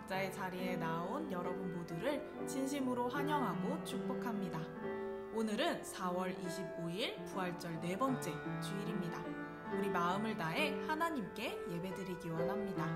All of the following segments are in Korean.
각자의 자리에 나온 여러분 모두를 진심으로 환영하고 축복합니다. 오늘은 4월 25일 부활절 네 번째 주일입니다. 우리 마음을 다해 하나님께 예배드리기 원합니다.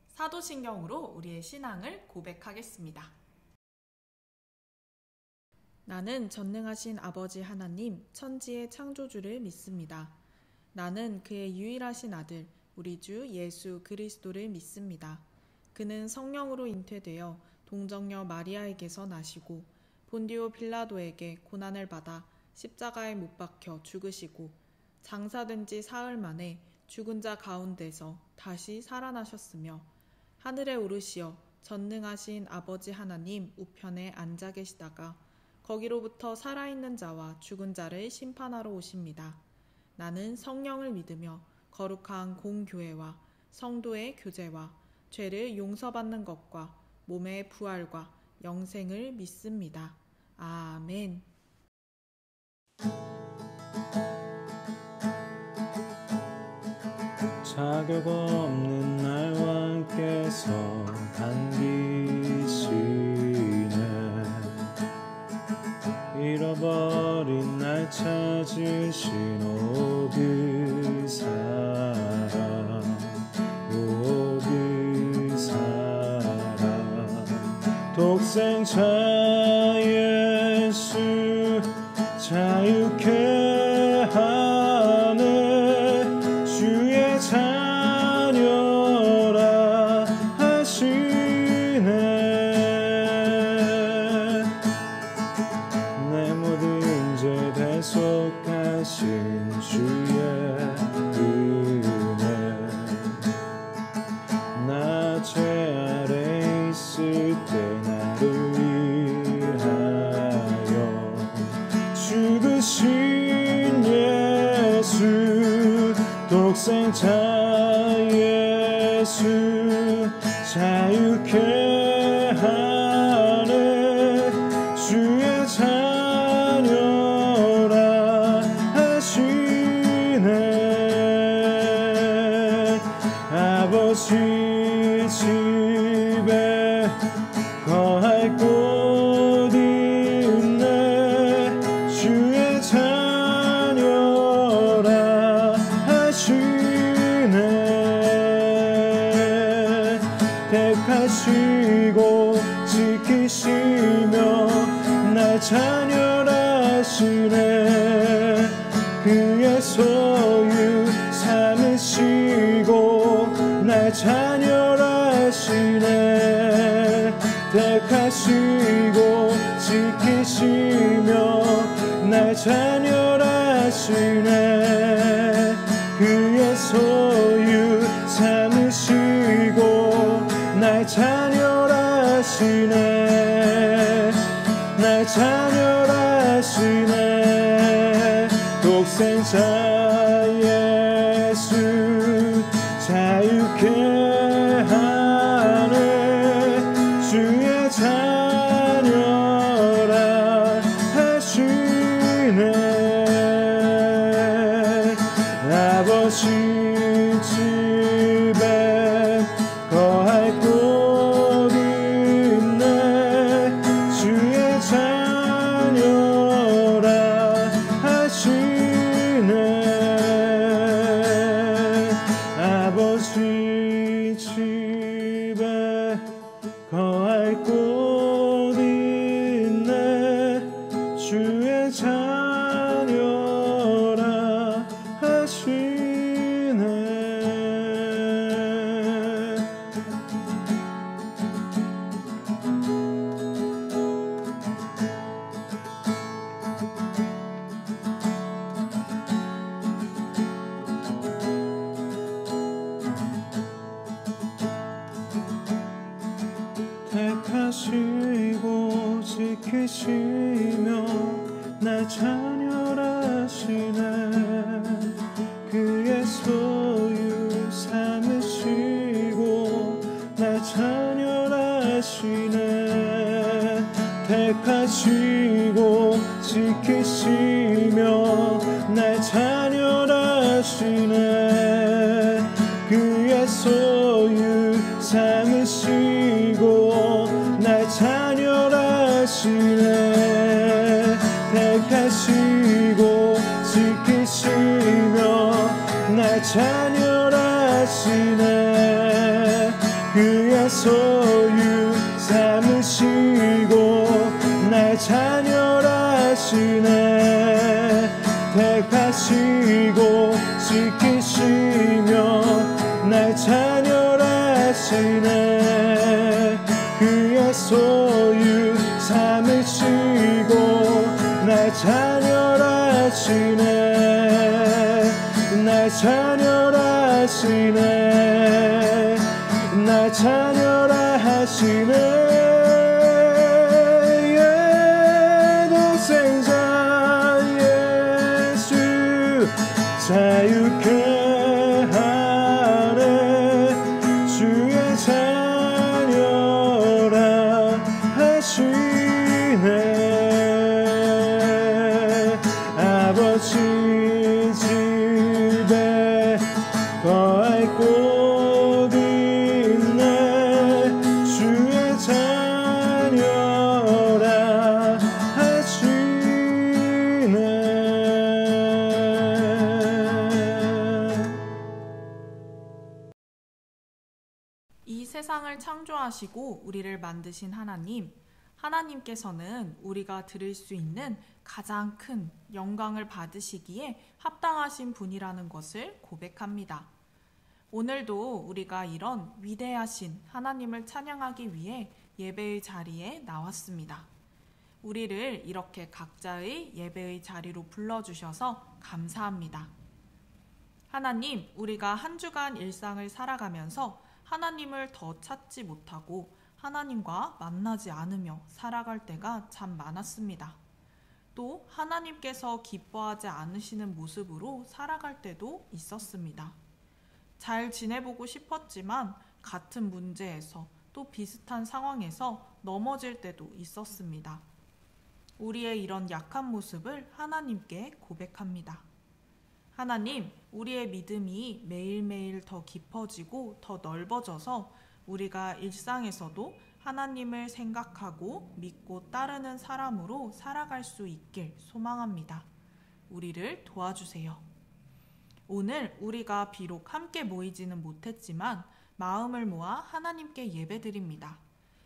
사도신경으로 우리의 신앙을 고백하겠습니다. 나는 전능하신 아버지 하나님, 천지의 창조주를 믿습니다. 나는 그의 유일하신 아들, 우리 주 예수 그리스도를 믿습니다. 그는 성령으로 잉태되어 동정녀 마리아에게서 나시고 본디오 빌라도에게 고난을 받아 십자가에 못 박혀 죽으시고 장사된 지 사흘 만에 죽은 자 가운데서 다시 살아나셨으며 하늘에 오르시어 전능하신 아버지 하나님 우편에 앉아 계시다가 거기로부터 살아있는 자와 죽은 자를 심판하러 오십니다. 나는 성령을 믿으며 거룩한 공교회와 성도의 교제와 죄를 용서받는 것과 몸의 부활과 영생을 믿습니다. 아멘. 자격 없는 날 왕께서 반기시네. 잃어버린 날 찾으신 오 그 사랑, 오 그 사랑. 독생자 예수 자유케 하네. 주의 자녀라 하시네. 내 모든 죄 대속하신 주의 은혜. 나 죄 아래 있을 때 나를 위하여 죽으신 예수, 독생자 예수 자유케 하네. 주의 자녀라 하시네. 아버지 집에 거할 곳 있네. 주의 자녀라 하시네. 택하시고 지키시며 날 자녀라 하시네. 그의 소유 삼으시고 날 자녀라 하시네. 택하시고 지키시며 날 자녀라 하시네. 그의 소유 삼으시고 날 자녀라 하시네. 날 자녀라 하시네. 독생자 예수 자유케 하네. 주의 자녀라 하시네. 아버지 집에 거할 곳 있네. 주의 자녀라 하시네. 아버지 집에 거할 곳 있네. 주의 자녀라 하시네. 택하시고 지키시며 날 자녀라 하시네. 그의 소유 삼으시고 날 택하시고 지키시며 날 자녀라시네. 그의 소유 삼으시고 날 자녀라시네. 택하시고 지키시며 날 자녀라시네. 그의 소유 삼으시고 날 자녀라시네. 택하시고 지키시며 날 자녀라시네. 그의 소유 삼으시고 날 자녀라시네. 날 자녀라시네. 날 자녀라시네. 동생자 예수 자유케 하네. 주의 자녀라 하시네. 아버지 집에 거할 곳 있네. 주의 자녀라 하시네. 이 세상을 창조하시고 우리를 만드신 하나님께서는 우리가 드릴 수 있는 가장 큰 영광을 받으시기에 합당하신 분이라는 것을 고백합니다. 오늘도 우리가 이런 위대하신 하나님을 찬양하기 위해 예배의 자리에 나왔습니다. 우리를 이렇게 각자의 예배의 자리로 불러주셔서 감사합니다. 하나님, 우리가 한 주간 일상을 살아가면서 하나님을 더 찾지 못하고 하나님과 만나지 않으며 살아갈 때가 참 많았습니다. 또 하나님께서 기뻐하지 않으시는 모습으로 살아갈 때도 있었습니다. 잘 지내보고 싶었지만 같은 문제에서 또 비슷한 상황에서 넘어질 때도 있었습니다. 우리의 이런 약한 모습을 하나님께 고백합니다. 하나님, 우리의 믿음이 매일매일 더 깊어지고 더 넓어져서 우리가 일상에서도 하나님을 생각하고 믿고 따르는 사람으로 살아갈 수 있길 소망합니다. 우리를 도와주세요. 오늘 우리가 비록 함께 모이지는 못했지만 마음을 모아 하나님께 예배드립니다.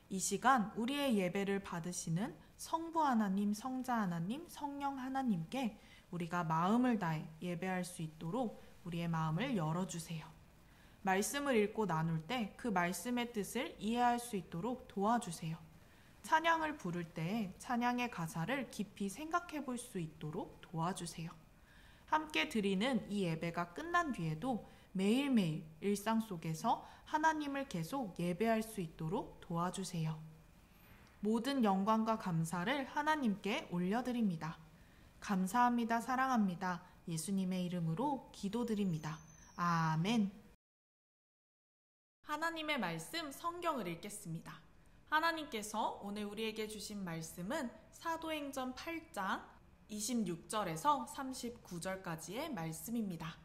이 시간 우리의 예배를 받으시는 성부 하나님, 성자 하나님, 성령 하나님께 우리가 마음을 다해 예배할 수 있도록 우리의 마음을 열어주세요. 말씀을 읽고 나눌 때 그 말씀의 뜻을 이해할 수 있도록 도와주세요. 찬양을 부를 때 찬양의 가사를 깊이 생각해 볼 수 있도록 도와주세요. 함께 드리는 이 예배가 끝난 뒤에도 매일매일 일상 속에서 하나님을 계속 예배할 수 있도록 도와주세요. 모든 영광과 감사를 하나님께 올려드립니다. 감사합니다. 사랑합니다. 예수님의 이름으로 기도드립니다. 아멘. 하나님의 말씀 성경을 읽겠습니다. 하나님께서 오늘 우리에게 주신 말씀은 사도행전 8장 26절에서 39절까지의 말씀입니다.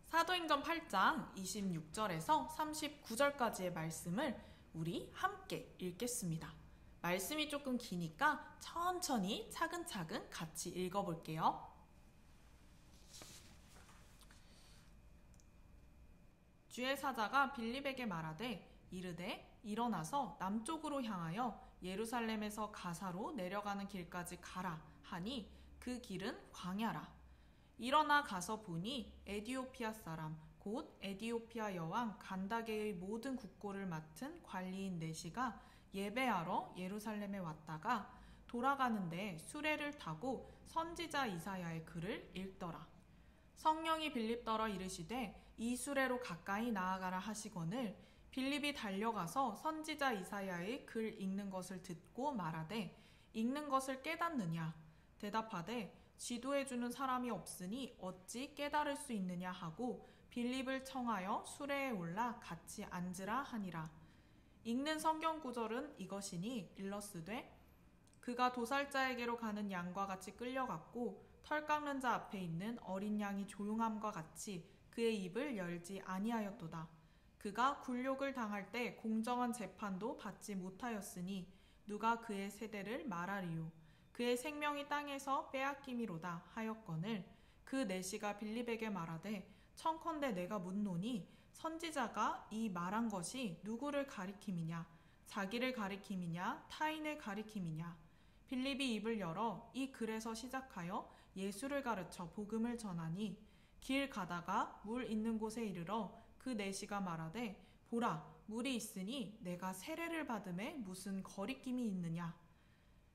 사도행전 8장 26절에서 39절까지의 말씀을 우리 함께 읽겠습니다. 말씀이 조금 기니까 천천히 차근차근 같이 읽어볼게요. 주의 사자가 빌립에게 말하되 이르되 일어나서 남쪽으로 향하여 예루살렘에서 가사로 내려가는 길까지 가라 하니 그 길은 광야라. 일어나 가서 보니 에디오피아 사람 곧 에디오피아 여왕 간다게의 모든 국고를 맡은 관리인 네시가 예배하러 예루살렘에 왔다가 돌아가는데 수레를 타고 선지자 이사야의 글을 읽더라. 성령이 빌립더러 이르시되 이 수레로 가까이 나아가라 하시거늘 빌립이 달려가서 선지자 이사야의 글 읽는 것을 듣고 말하되 읽는 것을 깨닫느냐? 대답하되 지도해주는 사람이 없으니 어찌 깨달을 수 있느냐 하고 빌립을 청하여 수레에 올라 같이 앉으라 하니라. 읽는 성경 구절은 이것이니 일러스되 그가 도살자에게로 가는 양과 같이 끌려갔고 털 깎는 자 앞에 있는 어린 양이 조용함과 같이 그의 입을 열지 아니하였도다. 그가 굴욕을 당할 때 공정한 재판도 받지 못하였으니 누가 그의 세대를 말하리요. 그의 생명이 땅에서 빼앗김이로다 하였거늘 그 내시가 빌립에게 말하되 청컨대 내가 묻노니 선지자가 이 말한 것이 누구를 가리킴이냐 자기를 가리킴이냐 타인을 가리킴이냐. 빌립이 입을 열어 이 글에서 시작하여 예수를 가르쳐 복음을 전하니 길 가다가 물 있는 곳에 이르러 그 내시가 말하되 보라 물이 있으니 내가 세례를 받음에 무슨 거리낌이 있느냐.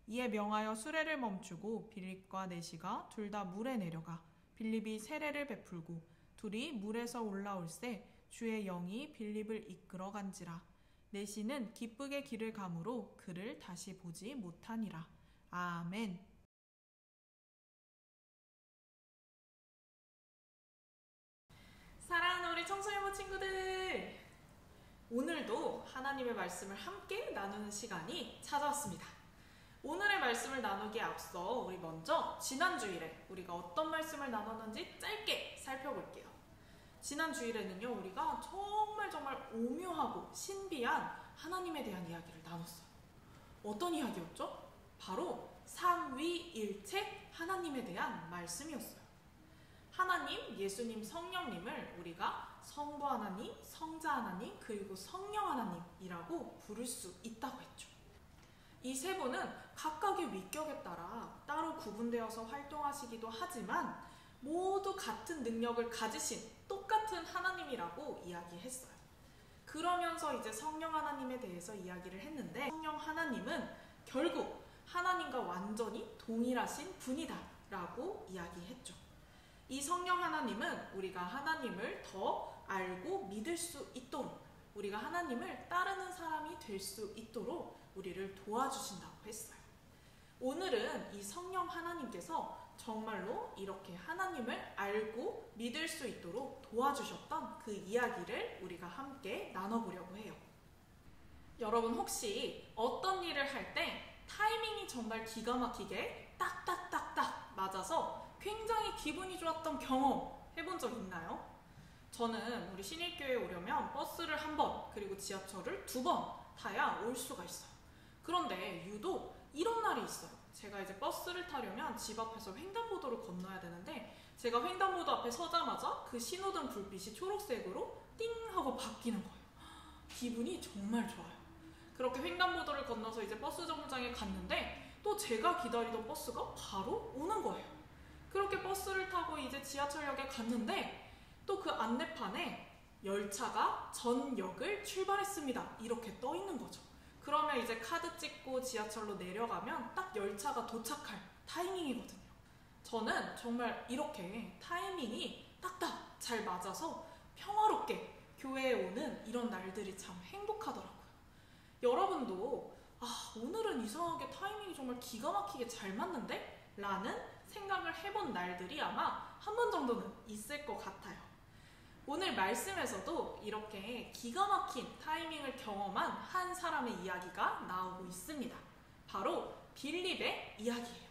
이에 명하여 수레를 멈추고 빌립과 내시가 둘 다 물에 내려가 빌립이 세례를 베풀고 둘이 물에서 올라올새 주의 영이 빌립을 이끌어 간지라. 내시는 기쁘게 길을 가므로 그를 다시 보지 못하니라. 아멘. 사랑하는 우리 청소년부 친구들, 오늘도 하나님의 말씀을 함께 나누는 시간이 찾아왔습니다. 오늘의 말씀을 나누기에 앞서 우리 먼저 지난 주일에 우리가 어떤 말씀을 나눴는지 짧게 살펴볼게요. 지난 주일에는요, 우리가 정말 오묘하고 신비한 하나님에 대한 이야기를 나눴어요. 어떤 이야기였죠? 바로 삼위일체 하나님에 대한 말씀이었어요. 하나님, 예수님, 성령님을 우리가 성부 하나님, 성자 하나님, 그리고 성령 하나님이라고 부를 수 있다고 했죠. 이 세 분은 각각의 위격에 따라 따로 구분되어서 활동하시기도 하지만 모두 같은 능력을 가지신 똑같은 하나님이라고 이야기했어요. 그러면서 이제 성령 하나님에 대해서 이야기를 했는데, 성령 하나님은 결국 하나님과 완전히 동일하신 분이다 라고 이야기했죠. 이 성령 하나님은 우리가 하나님을 더 알고 믿을 수 있도록, 우리가 하나님을 따르는 사람이 될 수 있도록 우리를 도와주신다고 했어요. 오늘은 이 성령 하나님께서 정말로 이렇게 하나님을 알고 믿을 수 있도록 도와주셨던 그 이야기를 우리가 함께 나눠보려고 해요. 여러분, 혹시 어떤 일을 할 때 타이밍이 정말 기가 막히게 딱딱딱딱 맞아서 굉장히 기분이 좋았던 경험 해본 적 있나요? 저는 우리 신일교회에 오려면 버스를 한 번, 그리고 지하철을 2번 타야 올 수가 있어요. 그런데 유독 이런 날이 있어요. 제가 이제 버스를 타려면 집 앞에서 횡단보도를 건너야 되는데, 제가 횡단보도 앞에 서자마자 그 신호등 불빛이 초록색으로 띵 하고 바뀌는 거예요. 기분이 정말 좋아요. 그렇게 횡단보도를 건너서 이제 버스 정류장에 갔는데 또 제가 기다리던 버스가 바로 오는 거예요. 그렇게 버스를 타고 이제 지하철역에 갔는데 또 그 안내판에 열차가 전 역을 출발했습니다 이렇게 떠 있는 거죠. 그러면 이제 카드 찍고 지하철로 내려가면 딱 열차가 도착할 타이밍이거든요. 저는 정말 이렇게 타이밍이 딱딱 잘 맞아서 평화롭게 교회에 오는 이런 날들이 참 행복하더라고요. 여러분도 오늘은 이상하게 타이밍이 정말 기가 막히게 잘 맞는데? 라는 생각을 해본 날들이 아마 한 번 정도는 있을 것 같아요. 오늘 말씀에서도 이렇게 기가 막힌 타이밍을 경험한 한 사람의 이야기가 나오고 있습니다. 바로 빌립의 이야기예요.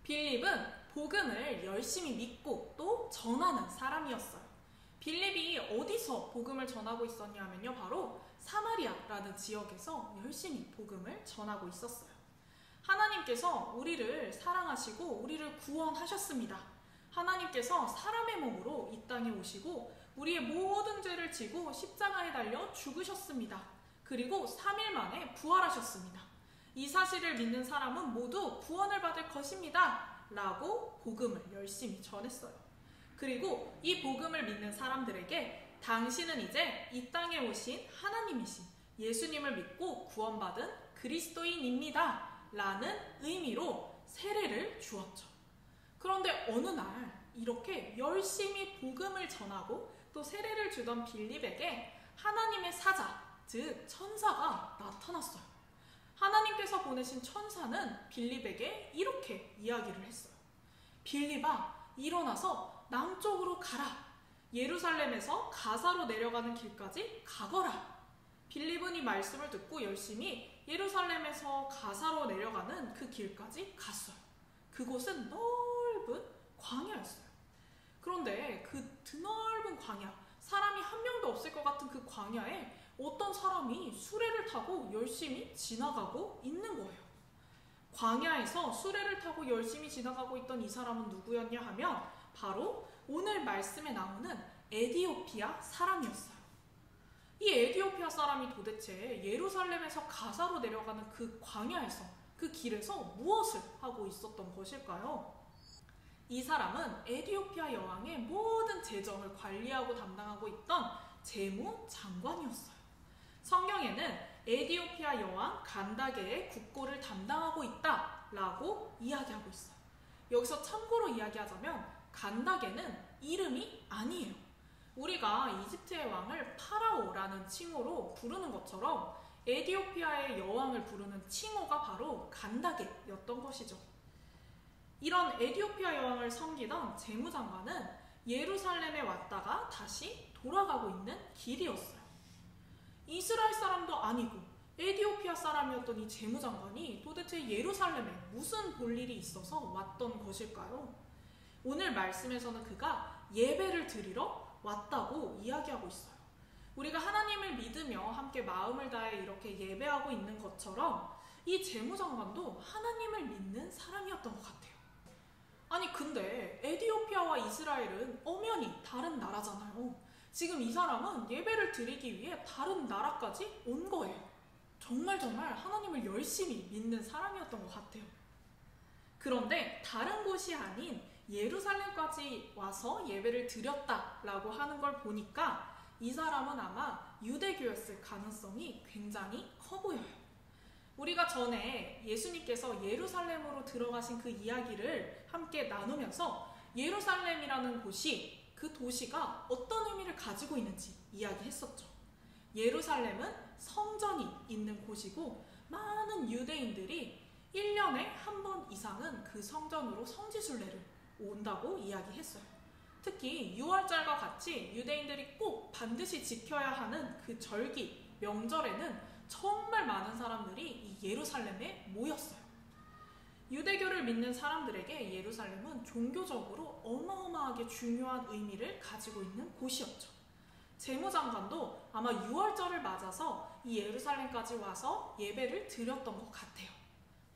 빌립은 복음을 열심히 믿고 또 전하는 사람이었어요. 빌립이 어디서 복음을 전하고 있었냐면요, 바로 사마리아라는 지역에서 열심히 복음을 전하고 있었어요. 하나님께서 우리를 사랑하시고 우리를 구원하셨습니다. 하나님께서 사람의 몸으로 이 땅에 오시고 우리의 모든 죄를 지고 십자가에 달려 죽으셨습니다. 그리고 3일 만에 부활하셨습니다. 이 사실을 믿는 사람은 모두 구원을 받을 것입니다 라고 복음을 열심히 전했어요. 그리고 이 복음을 믿는 사람들에게 당신은 이제 이 땅에 오신 하나님이신 예수님을 믿고 구원받은 그리스도인입니다 라는 의미로 세례를 주었죠. 그런데 어느 날 이렇게 열심히 복음을 전하고 또 세례를 주던 빌립에게 하나님의 사자, 즉 천사가 나타났어요. 하나님께서 보내신 천사는 빌립에게 이렇게 이야기를 했어요. 빌립아, 일어나서 남쪽으로 가라. 예루살렘에서 가사로 내려가는 길까지 가거라. 빌립은 이 말씀을 듣고 열심히 예루살렘에서 가사로 내려가는 그 길까지 갔어요. 그곳은 넓은 광야였어요. 그런데 그 드넓은 광야, 사람이 한 명도 없을 것 같은 그 광야에 어떤 사람이 수레를 타고 열심히 지나가고 있는 거예요. 광야에서 수레를 타고 열심히 지나가고 있던 이 사람은 누구였냐 하면 바로 오늘 말씀에 나오는 에디오피아 사람이었어요. 이 에디오피아 사람이 도대체 예루살렘에서 가사로 내려가는 그 광야에서, 그 길에서 무엇을 하고 있었던 것일까요? 이 사람은 에디오피아 여왕의 모든 재정을 관리하고 담당하고 있던 재무장관이었어요. 성경에는 에디오피아 여왕 간다게의 국고를 담당하고 있다라고 이야기하고 있어요. 여기서 참고로 이야기하자면 간다게는 이름이 아니에요. 우리가 이집트의 왕을 파라오라는 칭호로 부르는 것처럼 에디오피아의 여왕을 부르는 칭호가 바로 간다게였던 것이죠. 이런 에디오피아 여왕을 섬기던 재무장관은 예루살렘에 왔다가 다시 돌아가고 있는 길이었어요. 이스라엘 사람도 아니고 에디오피아 사람이었던 이 재무장관이 도대체 예루살렘에 무슨 볼일이 있어서 왔던 것일까요? 오늘 말씀에서는 그가 예배를 드리러 왔다고 이야기하고 있어요. 우리가 하나님을 믿으며 함께 마음을 다해 이렇게 예배하고 있는 것처럼 이 재무장관도 하나님을 믿는 사람이었던 것 같아요. 아니 근데 에디오피아와 이스라엘은 엄연히 다른 나라잖아요. 지금 이 사람은 예배를 드리기 위해 다른 나라까지 온 거예요. 정말 하나님을 열심히 믿는 사람이었던 것 같아요. 그런데 다른 곳이 아닌 예루살렘까지 와서 예배를 드렸다라고 하는 걸 보니까 이 사람은 아마 유대교였을 가능성이 굉장히 커 보여요. 우리가 전에 예수님께서 예루살렘으로 들어가신 그 이야기를 함께 나누면서 예루살렘이라는 곳이, 그 도시가 어떤 의미를 가지고 있는지 이야기했었죠. 예루살렘은 성전이 있는 곳이고 많은 유대인들이 1년에 한 번 이상은 그 성전으로 성지순례를 온다고 이야기했어요. 특히 유월절과 같이 유대인들이 꼭 반드시 지켜야 하는 그 절기, 명절에는 정말 많은 사람들이 이 예루살렘에 모였어요. 유대교를 믿는 사람들에게 예루살렘은 종교적으로 어마어마하게 중요한 의미를 가지고 있는 곳이었죠. 재무장관도 아마 유월절을 맞아서 이 예루살렘까지 와서 예배를 드렸던 것 같아요.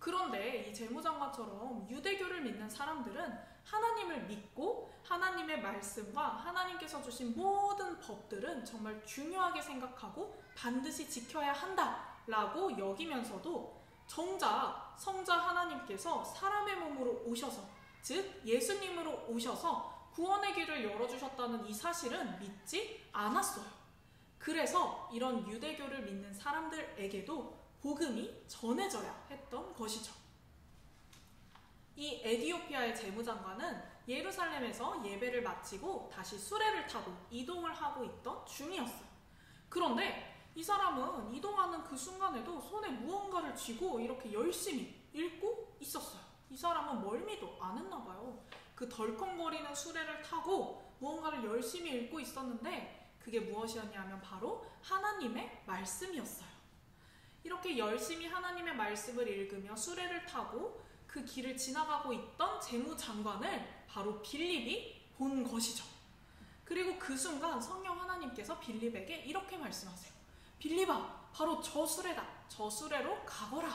그런데 이 재무장관처럼 유대교를 믿는 사람들은 하나님을 믿고 하나님의 말씀과 하나님께서 주신 모든 법들은 정말 중요하게 생각하고 반드시 지켜야 한다라고 여기면서도 정작 성자 하나님께서 사람의 몸으로 오셔서, 즉 예수님으로 오셔서 구원의 길을 열어주셨다는 이 사실은 믿지 않았어요. 그래서 이런 유대교를 믿는 사람들에게도 복음이 전해져야 했던 것이죠. 이 에디오피아의 재무장관은 예루살렘에서 예배를 마치고 다시 수레를 타고 이동을 하고 있던 중이었어요. 그런데 이 사람은 이동하는 그 순간에도 손에 무언가를 쥐고 이렇게 열심히 읽고 있었어요. 이 사람은 멀미도 안 했나 봐요. 그 덜컹거리는 수레를 타고 무언가를 열심히 읽고 있었는데 그게 무엇이었냐면 바로 하나님의 말씀이었어요. 이렇게 열심히 하나님의 말씀을 읽으며 수레를 타고 그 길을 지나가고 있던 재무장관을 바로 빌립이 본 것이죠. 그리고 그 순간 성령 하나님께서 빌립에게 이렇게 말씀하세요. 빌립아, 바로 저 수레다. 저 수레로 가거라.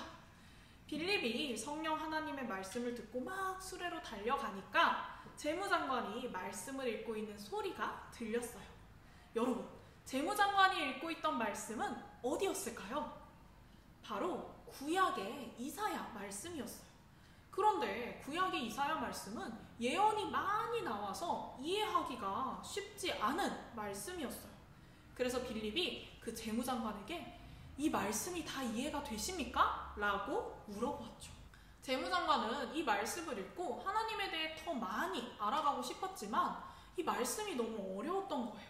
빌립이 성령 하나님의 말씀을 듣고 막 수레로 달려가니까 재무장관이 말씀을 읽고 있는 소리가 들렸어요. 여러분, 재무장관이 읽고 있던 말씀은 어디였을까요? 바로 구약의 이사야 말씀이었어요. 그런데 구약의 이사야 말씀은 예언이 많이 나와서 이해하기가 쉽지 않은 말씀이었어요. 그래서 빌립이 그 재무장관에게 이 말씀이 다 이해가 되십니까? 라고 물어보았죠. 재무장관은 이 말씀을 읽고 하나님에 대해 더 많이 알아가고 싶었지만 이 말씀이 너무 어려웠던 거예요.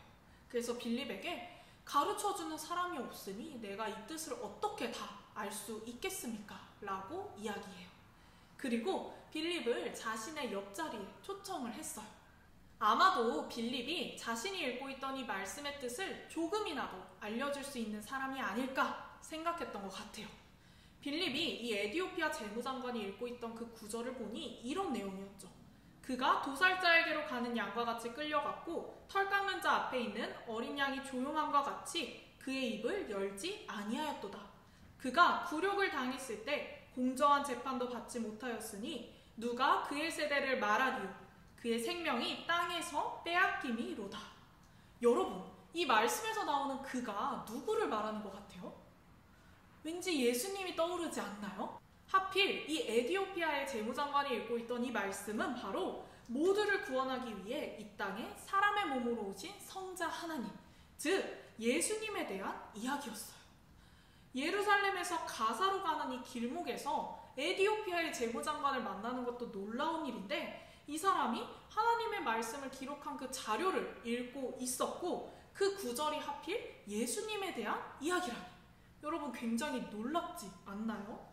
그래서 빌립에게 가르쳐주는 사람이 없으니 내가 이 뜻을 어떻게 다 알 수 있겠습니까? 라고 이야기해요. 그리고 빌립을 자신의 옆자리에 초청을 했어요. 아마도 빌립이 자신이 읽고 있던 이 말씀의 뜻을 조금이라도 알려줄 수 있는 사람이 아닐까 생각했던 것 같아요. 빌립이 이 에디오피아 재무장관이 읽고 있던 그 구절을 보니 이런 내용이었죠. 그가 도살자에게로 가는 양과 같이 끌려갔고 털 깎는 자 앞에 있는 어린 양이 조용함과 같이 그의 입을 열지 아니하였도다. 그가 굴욕을 당했을 때 공정한 재판도 받지 못하였으니 누가 그의 세대를 말하리요. 그의 생명이 땅에서 빼앗김이로다. 여러분, 이 말씀에서 나오는 그가 누구를 말하는 것 같아요? 왠지 예수님이 떠오르지 않나요? 하필 이 에디오피아의 재무장관이 읽고 있던 이 말씀은 바로 모두를 구원하기 위해 이 땅에 사람의 몸으로 오신 성자 하나님, 즉 예수님에 대한 이야기였어요. 예루살렘에서 가사로 가는 이 길목에서 에디오피아의 재무장관을 만나는 것도 놀라운 일인데 이 사람이 하나님의 말씀을 기록한 그 자료를 읽고 있었고 그 구절이 하필 예수님에 대한 이야기라니. 여러분 굉장히 놀랍지 않나요?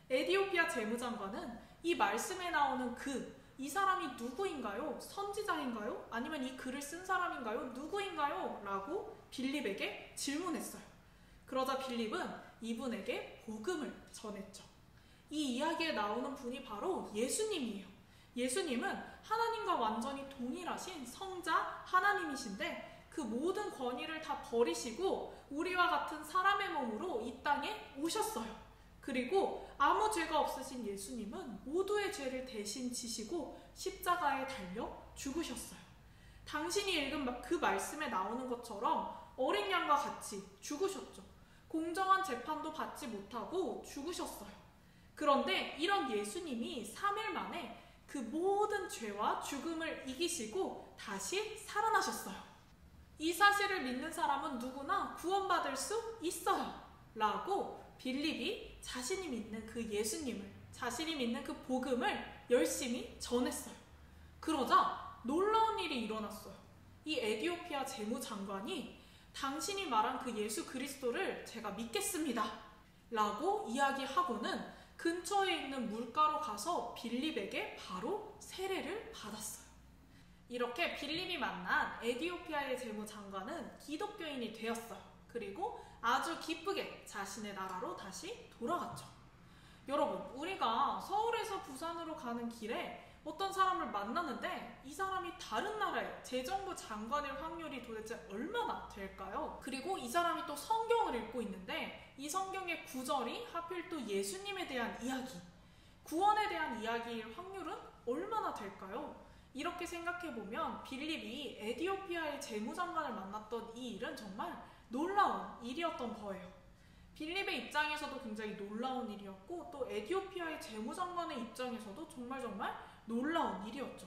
에디오피아 재무장관은 이 말씀에 나오는 이 사람이 누구인가요? 선지자인가요? 아니면 이 글을 쓴 사람인가요? 누구인가요? 라고 빌립에게 질문했어요. 그러자 빌립은 이분에게 복음을 전했죠. 이 이야기에 나오는 분이 바로 예수님이에요. 예수님은 하나님과 완전히 동일하신 성자 하나님이신데 그 모든 권위를 다 버리시고 우리와 같은 사람의 몸으로 이 땅에 오셨어요. 그리고 아무 죄가 없으신 예수님은 모두의 죄를 대신 지시고 십자가에 달려 죽으셨어요. 당신이 읽은 그 말씀에 나오는 것처럼 어린 양과 같이 죽으셨죠. 공정한 재판도 받지 못하고 죽으셨어요. 그런데 이런 예수님이 3일 만에 그 모든 죄와 죽음을 이기시고 다시 살아나셨어요. 이 사실을 믿는 사람은 누구나 구원받을 수 있어요. 라고 빌립이 자신이 믿는 그 예수님을, 자신이 믿는 그 복음을 열심히 전했어요. 그러자 놀라운 일이 일어났어요. 이 에디오피아 재무장관이 당신이 말한 그 예수 그리스도를 제가 믿겠습니다. 라고 이야기하고는 근처에 있는 물가로 가서 빌립에게 바로 세례를 받았어요. 이렇게 빌립이 만난 에디오피아의 재무장관은 기독교인이 되었어요. 그리고 아주 기쁘게 자신의 나라로 다시 돌아갔죠. 여러분, 우리가 서울에서 부산으로 가는 길에 어떤 사람을 만나는데 이 사람이 다른 나라의 재정부 장관일 확률이 도대체 얼마나 될까요? 그리고 이 사람이 또 성경을 읽고 있는데 이 성경의 구절이 하필 또 예수님에 대한 이야기, 구원에 대한 이야기일 확률은 얼마나 될까요? 이렇게 생각해보면 빌립이 에디오피아의 재무장관을 만났던 이 일은 정말 놀라운 일이었던 거예요. 빌립의 입장에서도 굉장히 놀라운 일이었고 또 에디오피아의 재무장관의 입장에서도 정말 놀라운 일이었죠.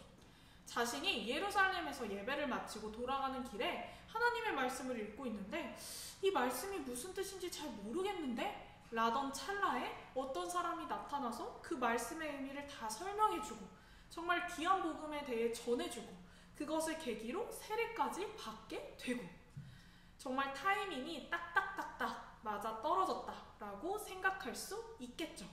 자신이 예루살렘에서 예배를 마치고 돌아가는 길에 하나님의 말씀을 읽고 있는데 이 말씀이 무슨 뜻인지 잘 모르겠는데? 라던 찰나에 어떤 사람이 나타나서 그 말씀의 의미를 다 설명해주고 정말 귀한 복음에 대해 전해주고 그것을 계기로 세례까지 받게 되고 정말 타이밍이 딱딱딱딱 맞아 떨어졌다라고 생각할 수 있겠죠.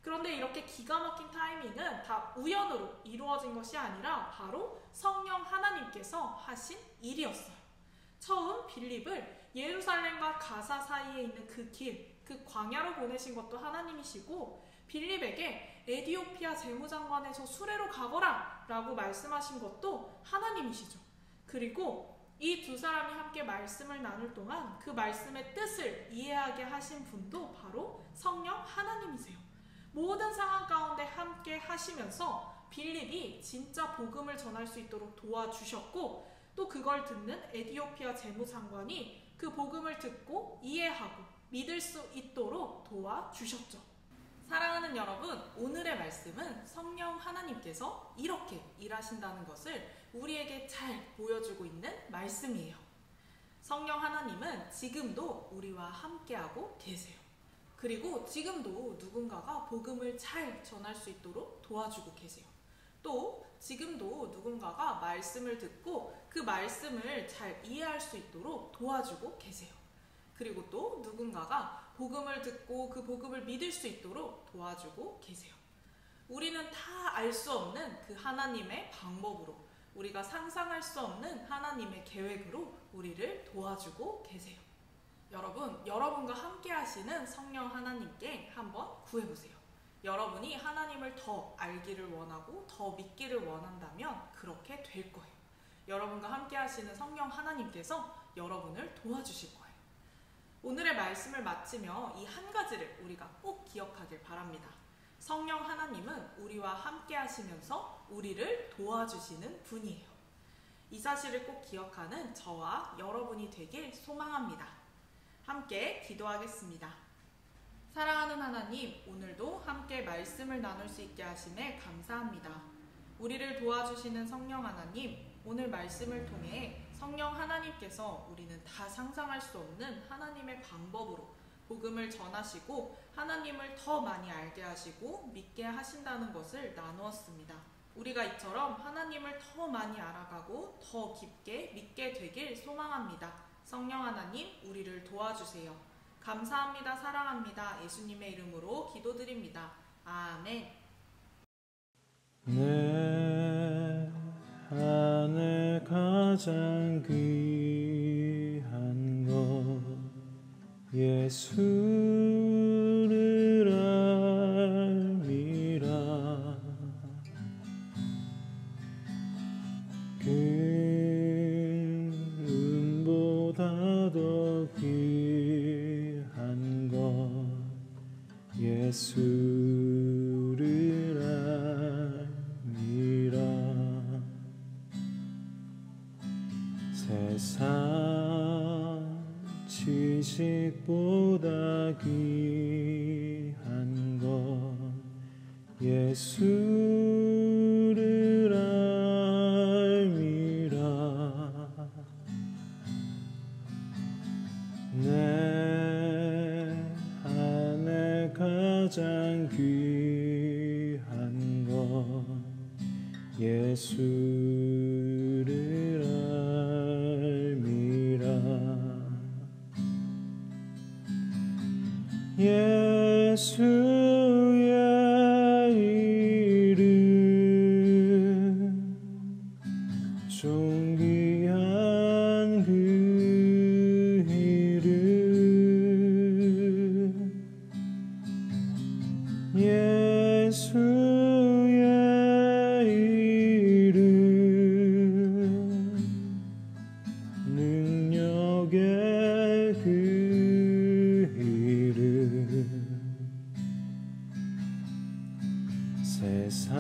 그런데 이렇게 기가 막힌 타이밍은 다 우연으로 이루어진 것이 아니라 바로 성령 하나님께서 하신 일이었어요. 처음 빌립을 예루살렘과 가사 사이에 있는 그 길, 그 광야로 보내신 것도 하나님이시고 빌립에게 에디오피아 재무장관에서 수레로 가거라 라고 말씀하신 것도 하나님이시죠. 그리고 이 두 사람이 함께 말씀을 나눌 동안 그 말씀의 뜻을 이해하게 하신 분도 바로 성령 하나님이세요. 모든 상황 가운데 함께 하시면서 빌립이 진짜 복음을 전할 수 있도록 도와주셨고 또 그걸 듣는 에디오피아 재무장관이 그 복음을 듣고 이해하고 믿을 수 있도록 도와주셨죠. 사랑하는 여러분, 오늘의 말씀은 성령 하나님께서 이렇게 일하신다는 것을 우리에게 잘 보여주고 있는 말씀이에요. 성령 하나님은 지금도 우리와 함께하고 계세요. 그리고 지금도 누군가가 복음을 잘 전할 수 있도록 도와주고 계세요. 또 지금도 누군가가 말씀을 듣고 그 말씀을 잘 이해할 수 있도록 도와주고 계세요. 그리고 또 누군가가 복음을 듣고 그 복음을 믿을 수 있도록 도와주고 계세요. 우리는 다 알 수 없는 그 하나님의 방법으로 우리가 상상할 수 없는 하나님의 계획으로 우리를 도와주고 계세요. 여러분과 함께 하시는 성령 하나님께 한번 구해보세요. 여러분이 하나님을 더 알기를 원하고 더 믿기를 원한다면 그렇게 될 거예요. 여러분과 함께 하시는 성령 하나님께서 여러분을 도와주실 거예요. 오늘의 말씀을 마치며 이 한 가지를 우리가 꼭 기억하길 바랍니다. 성령 하나님은 우리와 함께 하시면서 우리를 도와주시는 분이에요. 이 사실을 꼭 기억하는 저와 여러분이 되길 소망합니다. 함께 기도하겠습니다. 사랑하는 하나님, 오늘도 함께 말씀을 나눌 수 있게 하시네 감사합니다. 우리를 도와주시는 성령 하나님, 오늘 말씀을 통해 성령 하나님께서 우리는 다 상상할 수 없는 하나님의 방법으로 복음을 전하시고 하나님을 더 많이 알게 하시고 믿게 하신다는 것을 나누었습니다. 우리가 이처럼 하나님을 더 많이 알아가고 더 깊게 믿게 되길 소망합니다. 성령 하나님, 우리를 도와주세요. 감사합니다. 사랑합니다. 예수님의 이름으로 기도드립니다. 아멘. 내 안에 가장 귀한 것 예수를 알미라. 금보다 더 귀한 것 예수를 알미라. 세상 지식보다 귀한 것 예수를 알미라. 내 안에 가장 귀한 것 예수를 알미라. 예수의 이름 존귀한 그 이름 예수의 이름 능력의 그 이름 세상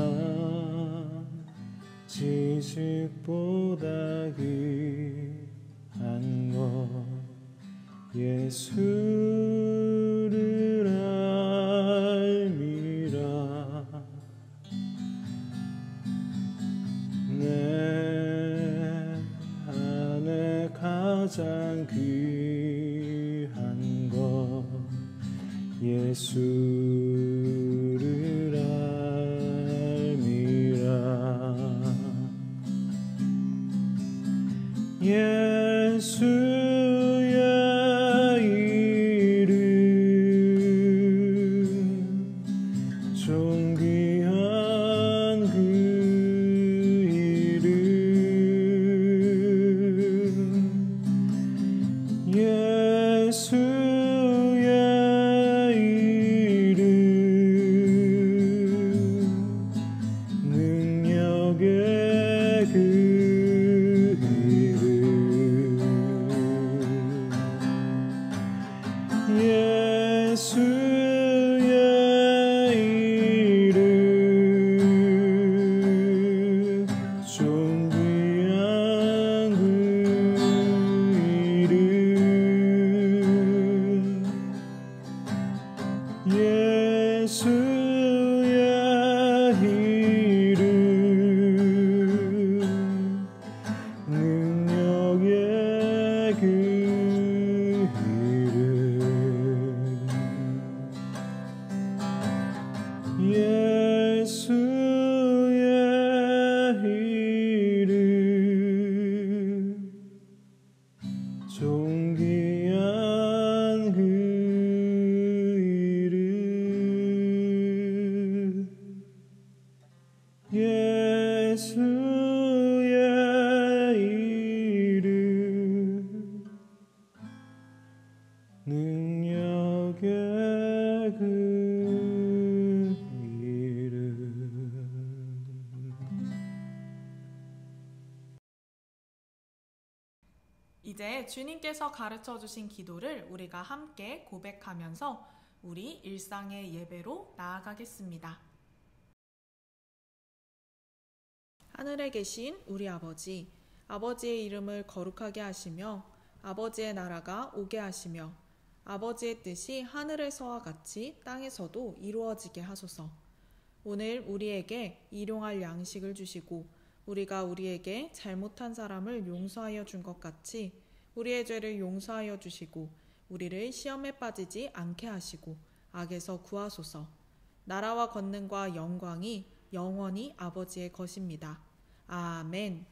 지식보다 귀한 것 예수를 알미라. 내 안에 가장 귀한 것 예수를 알미라. 예수의 이름 존귀한 그 이름 예수의 이름 능력의 그 예수의 이름 존귀한 그 이름 예수의 이름 능력의 그 이름 능력의 그 이름. 이제 주님께서 가르쳐 주신 기도를 우리가 함께 고백하면서 우리 일상의 예배로 나아가겠습니다. 하늘에 계신 우리 아버지, 아버지의 이름을 거룩하게 하시며 아버지의 나라가 오게 하시며 아버지의 뜻이 하늘에서와 같이 땅에서도 이루어지게 하소서. 오늘 우리에게 일용할 양식을 주시고 우리가 우리에게 잘못한 사람을 용서하여 준 것 같이 우리의 죄를 용서하여 주시고 우리를 시험에 빠지지 않게 하시고 악에서 구하소서. 나라와 권능과 영광이 영원히 아버지의 것입니다. 아멘.